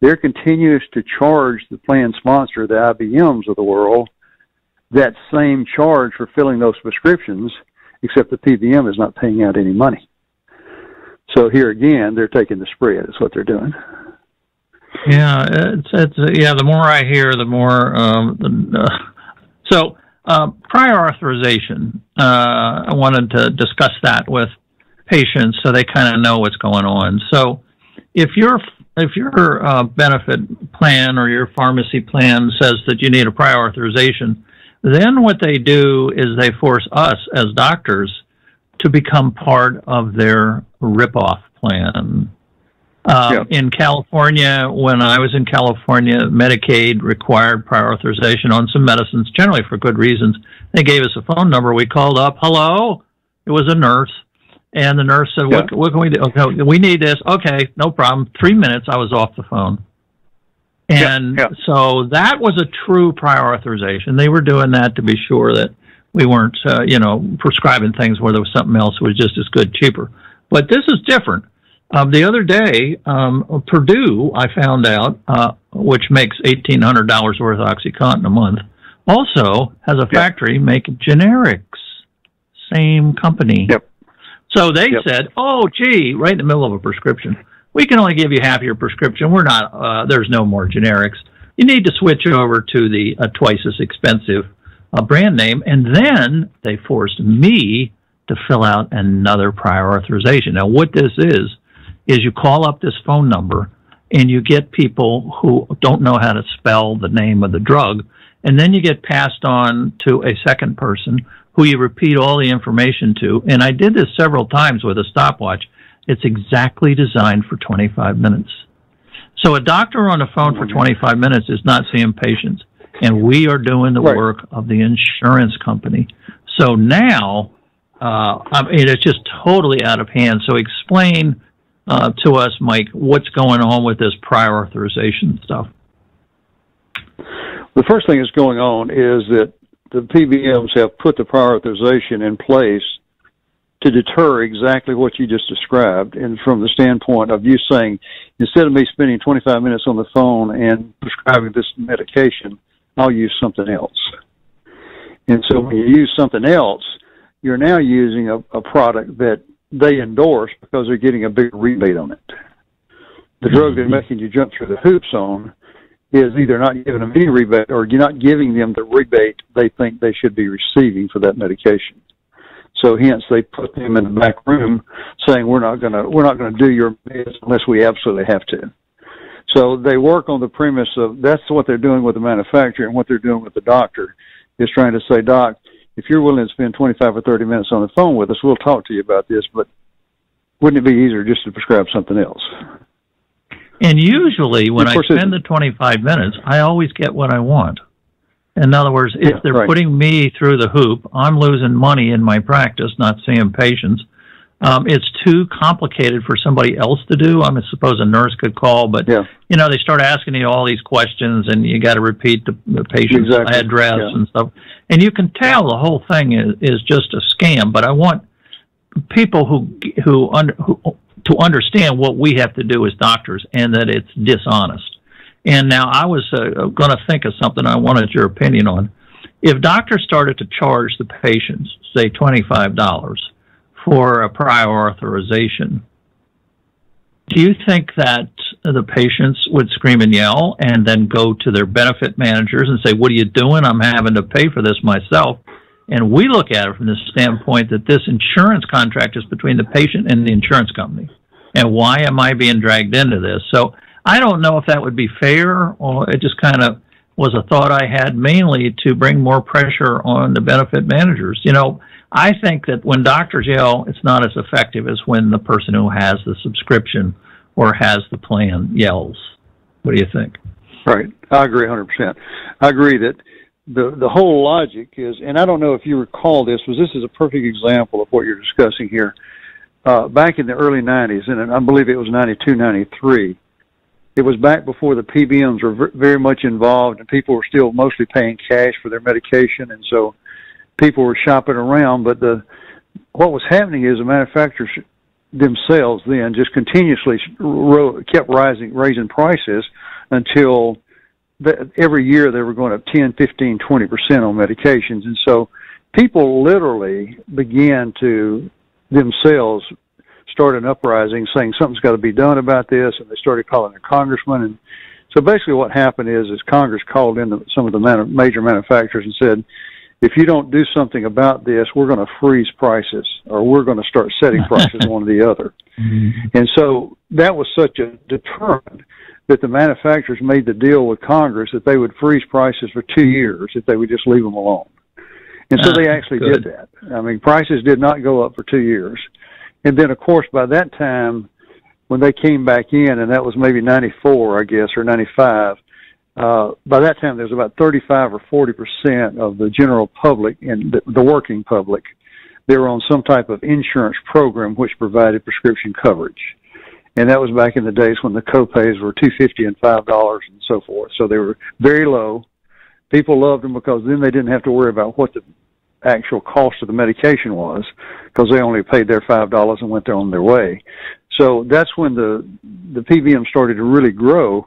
They're continuous to charge the plan sponsor, the IBMs of the world, that same charge for filling those prescriptions, except the PBM is not paying out any money. So here again, they're taking the spread. Is what they're doing. Yeah, the more I hear, the more. Prior authorization. I wanted to discuss that with patients so they kind of know what's going on. So, if your benefit plan or your pharmacy plan says that you need a prior authorization, then what they do is they force us as doctors to become part of their rip-off plan. In California, when I was in California, Medicaid required prior authorization on some medicines, generally for good reasons. They gave us a phone number. We called up. Hello? It was a nurse. And the nurse said, what can we do? Okay, we need this. Okay, no problem. 3 minutes, I was off the phone. And so that was a true prior authorization. They were doing that to be sure that we weren't, prescribing things where there was something else that was just as good, cheaper. But this is different. The other day, Purdue, I found out, which makes $1,800 worth of OxyContin a month, also has a factory making generics. Same company. So they said, oh, gee, right in the middle of a prescription, we can only give you half your prescription. We're not, there's no more generics. You need to switch over to the twice as expensive brand name. And then they forced me to fill out another prior authorization. Now, what this is you call up this phone number and you get people who don't know how to spell the name of the drug, and then you get passed on to a second person who you repeat all the information to. And I did this several times with a stopwatch. It's exactly designed for 25 minutes. So a doctor on the phone for 25 minutes is not seeing patients, and we are doing the work of the insurance company. So now, it's just totally out of hand. So explain to us, Mike, what's going on with this prior authorization stuff. The first thing that's going on is that the PBMs have put the prior authorization in place to deter exactly what you just described. And from the standpoint of you saying, instead of me spending 25 minutes on the phone and prescribing this medication, I'll use something else. And so when you use something else, you're now using a product that they endorse because they're getting a big rebate on it. The drug they're making you jump through the hoops on is either not giving them any rebate or you're not giving them the rebate they think they should be receiving for that medication. So hence they put them in the back room saying we're not gonna do your meds unless we absolutely have to. So they work on the premise of that's what they're doing with the manufacturer, and what they're doing with the doctor is trying to say, Doc, if you're willing to spend 25 or 30 minutes on the phone with us, we'll talk to you about this, but wouldn't it be easier just to prescribe something else? And usually when I spend the 25 minutes, I always get what I want. In other words, if they're putting me through the hoop, I'm losing money in my practice, not seeing patients. It's too complicated for somebody else to do. I suppose a nurse could call, but, you know, they start asking you all these questions, and you got to repeat the patient's address and stuff. And you can tell the whole thing is just a scam, but I want people who to understand what we have to do as doctors and that it's dishonest. And now I was going to think of something I wanted your opinion on. If doctors started to charge the patients, say $25 for a prior authorization, do you think that the patients would scream and yell and then go to their benefit managers and say, what are you doing? I'm having to pay for this myself. And we look at it from the standpoint that this insurance contract is between the patient and the insurance company. And why am I being dragged into this? So I don't know if that would be fair, or it just kind of was a thought I had, mainly to bring more pressure on the benefit managers. You know, I think that when doctors yell, it's not as effective as when the person who has the subscription or has the plan yells. What do you think? Right. I agree 100%. I agree that the whole logic is, and I don't know if you recall this is a perfect example of what you're discussing here. Back in the early 90s, and I believe it was 92, 93, it was back before the PBMs were very much involved, and people were still mostly paying cash for their medication, and so people were shopping around. But what was happening is the manufacturers themselves then just continuously kept raising prices until every year they were going up 10, 15, 20% on medications. And so people literally began to themselves start an uprising saying something's got to be done about this, and they started calling their congressman. And so basically what happened is Congress called in some of the major manufacturers and said, if you don't do something about this, we're going to freeze prices, or we're going to start setting prices one or the other. And so that was such a deterrent that the manufacturers made the deal with Congress that they would freeze prices for 2 years if they would just leave them alone. And so they actually did that. I mean, prices did not go up for 2 years. And then, of course, by that time, when they came back in, and that was maybe 94, I guess, or 95, by that time there was about 35 or 40% of the general public and the working public, they were on some type of insurance program which provided prescription coverage. And that was back in the days when the copays were $2.50 and $5 and so forth. So they were very low. People loved them because then they didn't have to worry about what the actual cost of the medication was, because they only paid their $5 and went on their way. So that's when the PBM started to really grow.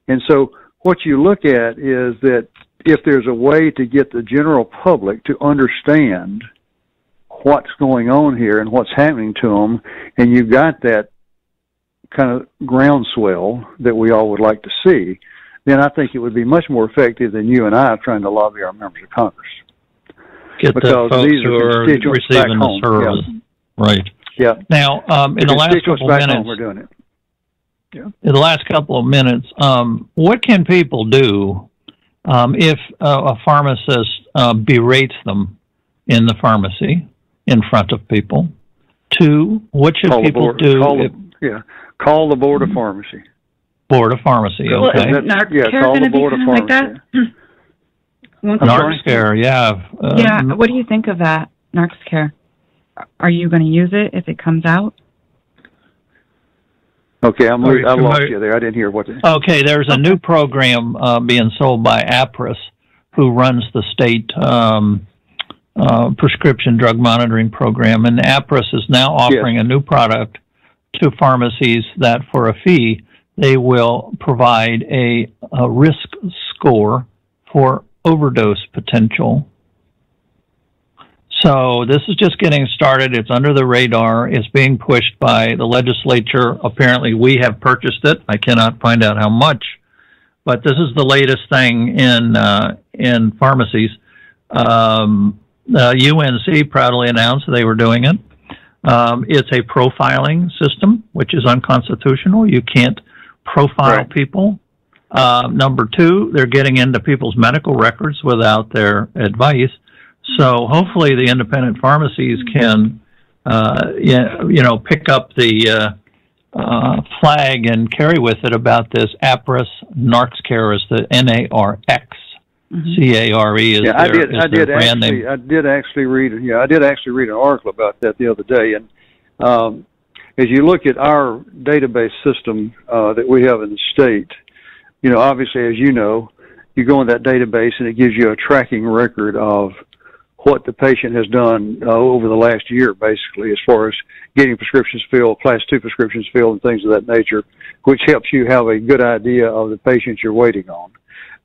And so what you look at is that if there's a way to get the general public to understand what's going on here and what's happening to them, and you've got that kind of groundswell that we all would like to see, then I think it would be much more effective than you and I trying to lobby our members of Congress. Get the folks who are receiving the service. Right. Yeah. Now, in the last couple of minutes, we're doing it. Yeah. In the last couple of minutes, what can people do if a pharmacist berates them in the pharmacy in front of people? 2, what should people do? Call the Board of Pharmacy. Board of Pharmacy, okay. Call the Board of Pharmacy. Like that? NarxCare, what do you think of that, NarxCare? Are you going to use it if it comes out? Okay, I lost you there. I didn't hear what. Okay, there's a new program being sold by APRIS, who runs the state prescription drug monitoring program, and APRIS is now offering a new product to pharmacies that, for a fee, they will provide a risk score for overdose potential. So this is just getting started. It's under the radar. It's being pushed by the legislature. Apparently, we have purchased it. I cannot find out how much, but this is the latest thing in pharmacies. UNC proudly announced they were doing it. It's a profiling system, which is unconstitutional. You can't profile people. Number 2, they're getting into people's medical records without their advice. So hopefully the independent pharmacies can pick up the flag and carry with it about this APRIS NarxCare is the NARX. CARE is I did brand name. I did actually read an article about that the other day, and as you look at our database system that we have in the state, obviously, as you know, you go in that database and it gives you a tracking record of what the patient has done over the last year, basically, as far as getting prescriptions filled, Class 2 prescriptions filled, and things of that nature, which helps you have a good idea of the patients you're waiting on.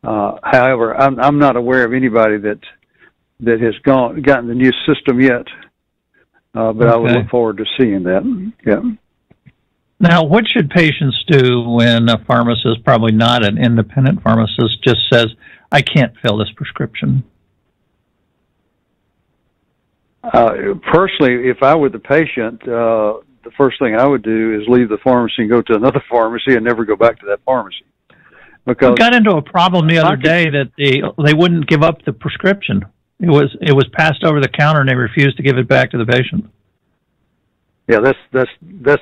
However, I'm not aware of anybody that has gotten the new system yet, but I would look forward to seeing that. Yeah. Now, what should patients do when a pharmacist, probably not an independent pharmacist, just says, I can't fill this prescription? Personally, if I were the patient, the first thing I would do is leave the pharmacy and go to another pharmacy and never go back to that pharmacy. Because we got into a problem the other day that they wouldn't give up the prescription. It was passed over the counter and they refused to give it back to the patient. Yeah, that's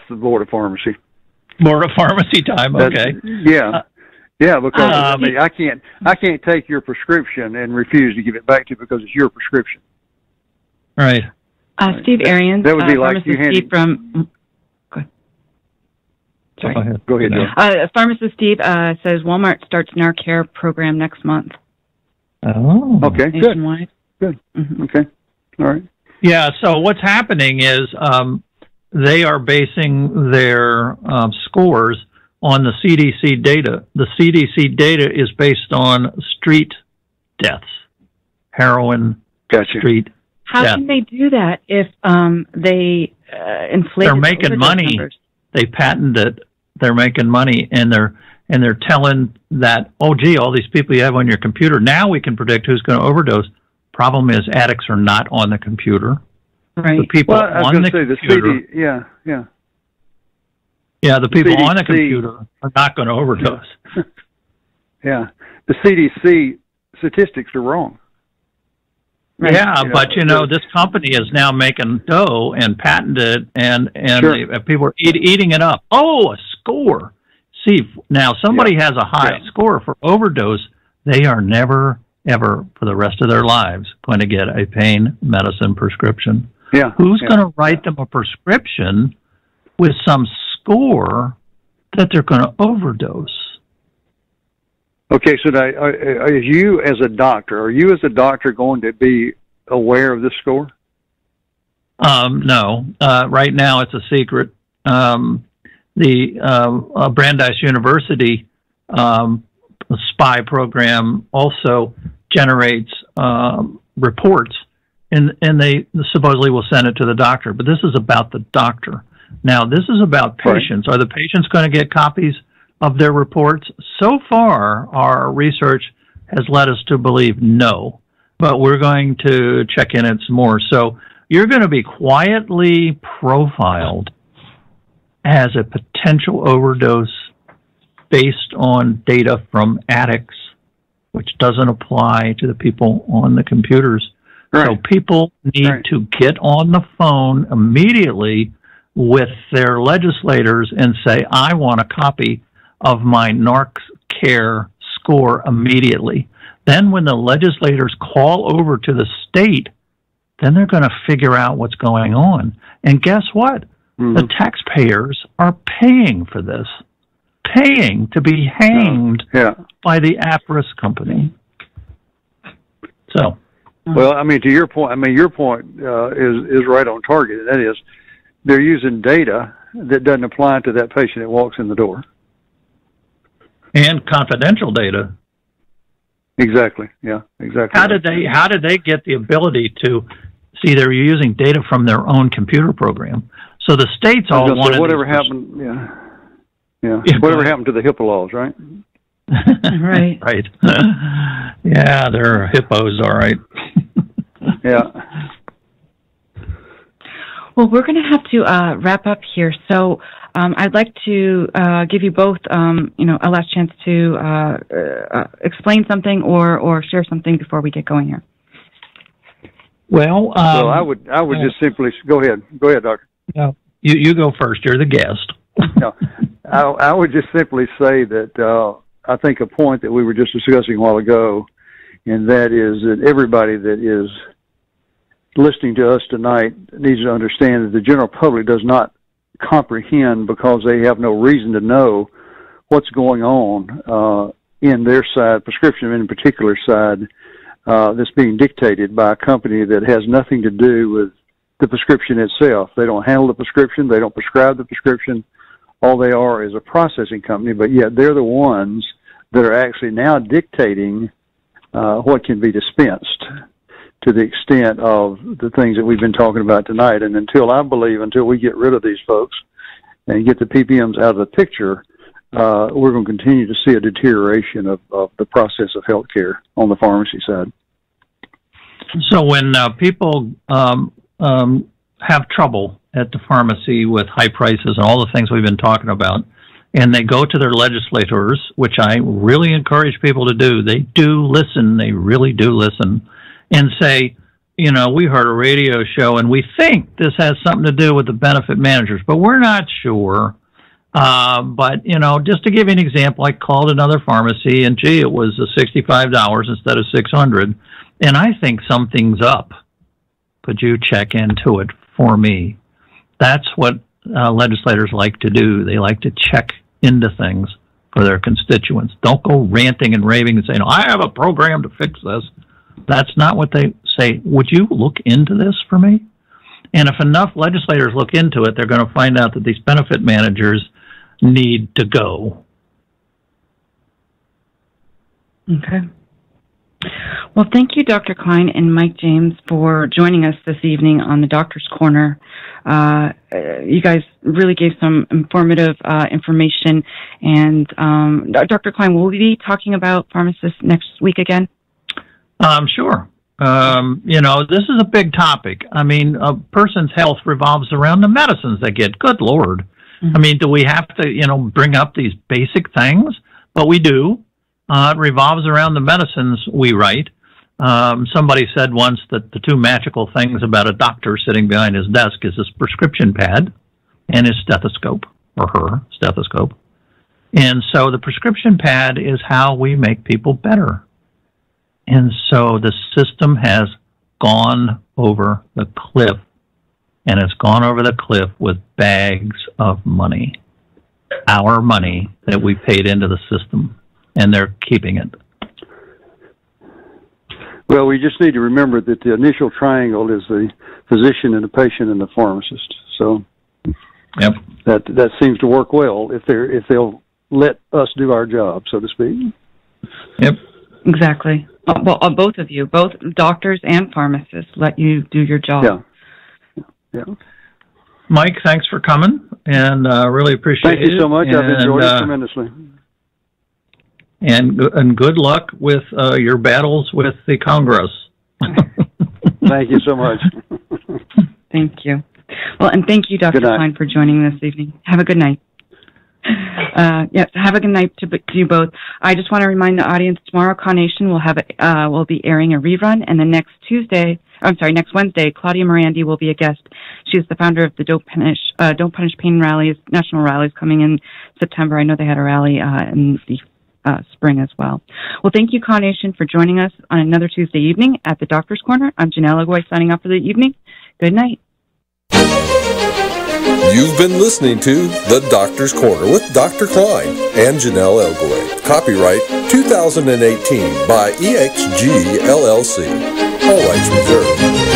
the Board of Pharmacy. Board of Pharmacy time. Okay. Because I can't take your prescription and refuse to give it back to you because it's your prescription. Right. Steve Arians, that would be like you Steve from. Go ahead. Sorry. Go ahead, Joe. Pharmacist Steve says Walmart starts NarCare program next month. Oh. Okay. Nationwide. Good. Mm-hmm. Okay. All right. Yeah. So what's happening is they are basing their scores on the CDC data. The CDC data is based on street deaths, heroin, street. How can they do that if they inflate? They're making money. Numbers? They patent it. They're making money, and they're telling that, oh, gee, all these people you have on your computer, now we can predict who's going to overdose. Problem is, addicts are not on the computer. Right. The people on the computer. Yeah, the people on the computer are not going to overdose. Yeah, the CDC statistics are wrong. Right. Yeah, but this company is now making dough and patented, and people are eating it up. Oh, a score. See, now somebody has a high score for overdose, they are never, ever, for the rest of their lives, going to get a pain medicine prescription. Yeah. Who's going to write them a prescription with some score that they're going to overdose? Okay, so are you as a doctor going to be aware of this score? No. Right now it's a secret. The Brandeis University spy program also generates reports, and they supposedly will send it to the doctor. But this is about the doctor. Now, this is about patients. Right. Are the patients going to get copies of their reports? So far, our research has led us to believe no, but we're going to check in it some more. So you're going to be quietly profiled as a potential overdose based on data from addicts, which doesn't apply to the people on the computers. Right. So people need to get on the phone immediately with their legislators and say, I want a copy of my NarxCare score immediately. Then when the legislators call over to the state, then they're going to figure out what's going on. And guess what? Mm-hmm. The taxpayers are paying for this, paying to be hanged by the APRIS company. So, well, I mean, to your point, your point is right on target. That is, they're using data that doesn't apply to that patient that walks in the door. And confidential data. Exactly. Yeah. Exactly. How did they get the ability to see? They're using data from their own computer program. So the states all wanted whatever happened. Yeah. Whatever happened to the HIPAA laws, right? Right. Right. Yeah, they're hippos, all right. Yeah. Well, we're going to have to wrap up here. So I'd like to give you both, a last chance to explain something or share something before we get going here. Well, so I would just simply go ahead, doctor. No, you go first. You're the guest. No, I would just simply say that I think a point that we were just discussing a while ago, and that is that everybody that is listening to us tonight needs to understand that the general public does not comprehend, because they have no reason to know what's going on in their side, prescription in particular side, that's being dictated by a company that has nothing to do with the prescription itself. They don't handle the prescription. They don't prescribe the prescription. All they are is a processing company, but yet they're the ones that are actually now dictating what can be dispensed, to the extent of the things that we've been talking about tonight. And until we get rid of these folks and get the PBMs out of the picture, we're going to continue to see a deterioration of the process of healthcare on the pharmacy side. So when people have trouble at the pharmacy with high prices and all the things we've been talking about, and they go to their legislators, which I really encourage people to do, they do listen, they really do listen, and say, you know, we heard a radio show and we think this has something to do with the benefit managers, but we're not sure. But, you know, just to give you an example, I called another pharmacy and, gee, it was $65 instead of $600, and I think something's up. Could you check into it for me? That's what legislators like to do. They like to check into things for their constituents. Don't go ranting and raving and saying, I have a program to fix this. That's not what they say. Would you look into this for me? And if enough legislators look into it, they're going to find out that these benefit managers need to go. Okay. Well, thank you, Dr. Kline and Mike James, for joining us this evening on the Doctor's Corner. You guys really gave some informative information. And Dr. Kline, will we be talking about pharmacists next week again? Sure. You know, this is a big topic. I mean, a person's health revolves around the medicines they get. Good Lord. Mm-hmm. I mean, do we have to, you know, bring up these basic things? But we do. It revolves around the medicines we write. Somebody said once that the two magical things about a doctor sitting behind his desk is his prescription pad and his stethoscope, or her stethoscope. And so the prescription pad is how we make people better. And so the system has gone over the cliff, and it's gone over the cliff with bags of money, our money that we paid into the system, and they're keeping it. Well, we just need to remember that the initial triangle is the physician and the patient and the pharmacist. So yep, that seems to work well if they'll let us do our job, so to speak. Yep. Exactly. Well, both of you, both doctors and pharmacists, let you do your job. Yeah. Mike, thanks for coming, and really appreciate it. Thank you so much. I've enjoyed it tremendously. And good luck with your battles with the Congress. Thank you so much. Thank you. Well, and thank you, Dr. Kline, for joining this evening. Have a good night. Yes, have a good night to you both. I just want to remind the audience, tomorrow Carnation will be airing a rerun, and then next Wednesday, Claudia Morandi will be a guest. She's the founder of the Don't Punish Pain rallies, national rallies coming in September. I know they had a rally in the spring as well. Well, thank you, Carnation, for joining us on another Tuesday evening at the Doctor's Corner. I'm Janelle Ogoy signing off for the evening. Good night. You've been listening to The Doctor's Corner with Dr. Kline and Janelle Elgoway. Copyright 2018 by EXG LLC. All rights reserved.